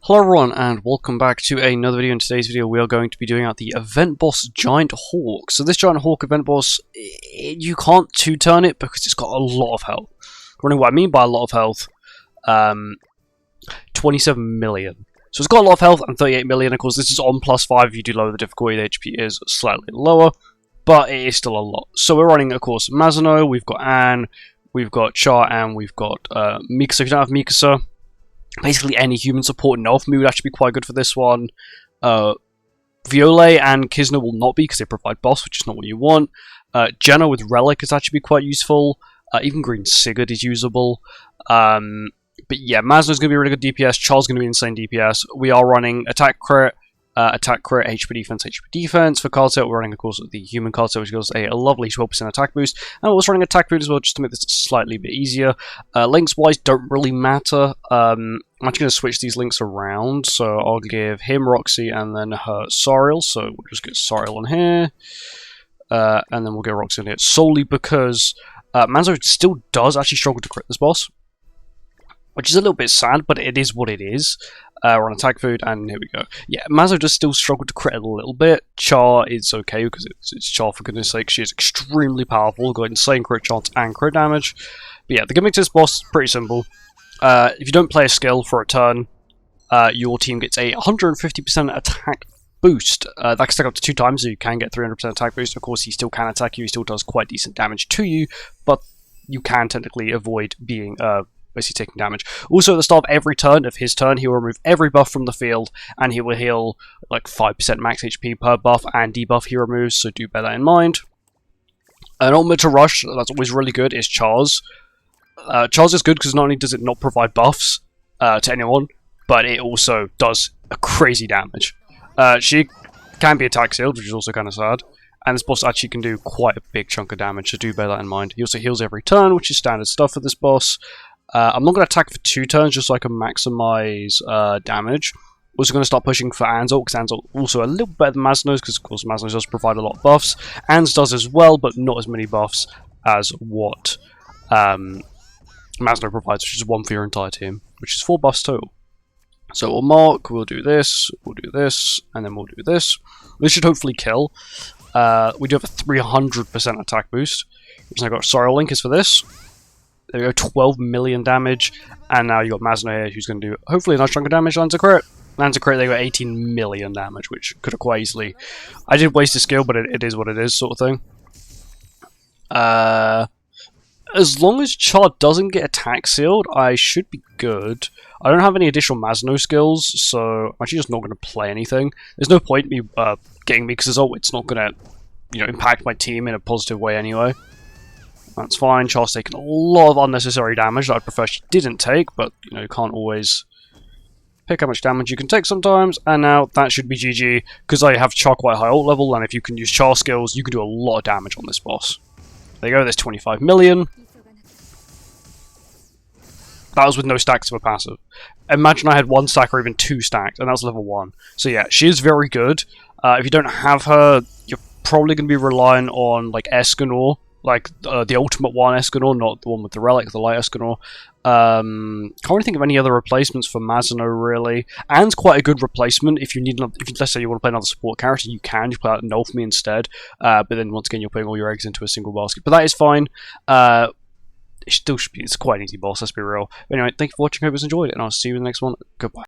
Hello everyone and welcome back to another video. In today's video we are going to be doing out the event boss Giant Hawk. So this Giant Hawk event boss, you can't two-turn it because it's got a lot of health. Running what I mean by a lot of health, 27 million. So it's got a lot of health and 38 million. Of course this is on +5. If you do lower the difficulty, the HP is slightly lower, but it is still a lot. So we're running, of course, Mazano, we've got Anne, we've got Char, and we've got Mikasa. If you don't have Mikasa, basically any human support and Elfme would actually be quite good for this one. Violet and Kizna will not be because they provide buffs, which is not what you want. Jenna with Relic is actually quite useful. Even Green Sigurd is usable. But yeah, Mazno's going to be really good DPS. Char's going to be insane DPS. We are running attack crit, HP defense. For card set, we're running, of course, the human card set, which gives a lovely 12% attack boost. And we're also running attack food as well, just to make this slightly bit easier. Links-wise, don't really matter. I'm actually going to switch these links around. So I'll give him Roxy and then her Sariel. So we'll just get Sariel on here. And then we'll get Roxy on here. Solely because Manzo still does actually struggle to crit this boss, which is a little bit sad, but it is what it is. We're on attack food, and here we go. Yeah, Mazo does still struggle to crit a little bit. Char is okay, because it's Char, for goodness sake. She is extremely powerful, got insane crit chance and crit damage. But yeah, the gimmick to this boss is pretty simple. If you don't play a skill for a turn, your team gets a 150% attack boost. That can stack up to 2 times, so you can get 300% attack boost. Of course, he still can attack you, he still does quite decent damage to you, but you can technically avoid being basically taking damage. Also, at the start of every turn of his turn, he will remove every buff from the field, and he will heal like 5% max HP per buff and debuff he removes, so do bear that in mind. An ultimate to rush, that's always really good, is Char's. Char's is good because not only does it not provide buffs to anyone, but it also does a crazy damage. She can be attack sealed, which is also kind of sad. And this boss actually can do quite a big chunk of damage, so do bear that in mind. He also heals every turn, which is standard stuff for this boss. I'm not going to attack for 2 turns just so I can maximize damage. We're also going to start pushing for Anne's ult, because Anne's ult also a little better than Mazno's, because of course Mazno's does provide a lot of buffs. Anne's does as well, but not as many buffs as what Mazno provides, which is 1 for your entire team, which is 4 buffs total. So we'll mark, we'll do this, and then we'll do this. This should hopefully kill. We do have a 300% attack boost. So I've got Sorrow Link is for this. There we go, 12 million damage, and now you got Mazno here, who's going to do hopefully a nice chunk of damage. Lands a crit, they got 18 million damage, which could have quite easily. I did waste a skill, but it is what it is, sort of thing. As long as Char doesn't get attack sealed, I should be good. I don't have any additional Mazno skills, so I'm actually just not going to play anything. There's no point in me getting Mikasa's ult. It's not going to, impact my team in a positive way anyway. That's fine. Char's taken a lot of unnecessary damage that I'd prefer she didn't take, but you can't always pick how much damage you can take sometimes. And now that should be GG, because I have Char quite high ult level, and if you can use Char skills, you can do a lot of damage on this boss. There you go, there's 25 million. That was with no stacks of a passive. Imagine I had 1 stack or even 2 stacks, and that was level 1. So yeah, she is very good. If you don't have her, you're probably going to be relying on like Escanor, like the ultimate one Escanor, not the one with the relic, the light Escanor. Can't really think of any other replacements for Mazano, really. Anne's quite a good replacement if you need. If let's say you want to play another support character, you can just play out Elfme instead. But then once again, you're putting all your eggs into a single basket. But that is fine. It still should be. It's quite an easy boss. Let's be real. But anyway, thank you for watching. Hope you enjoyed it, and I'll see you in the next one. Goodbye.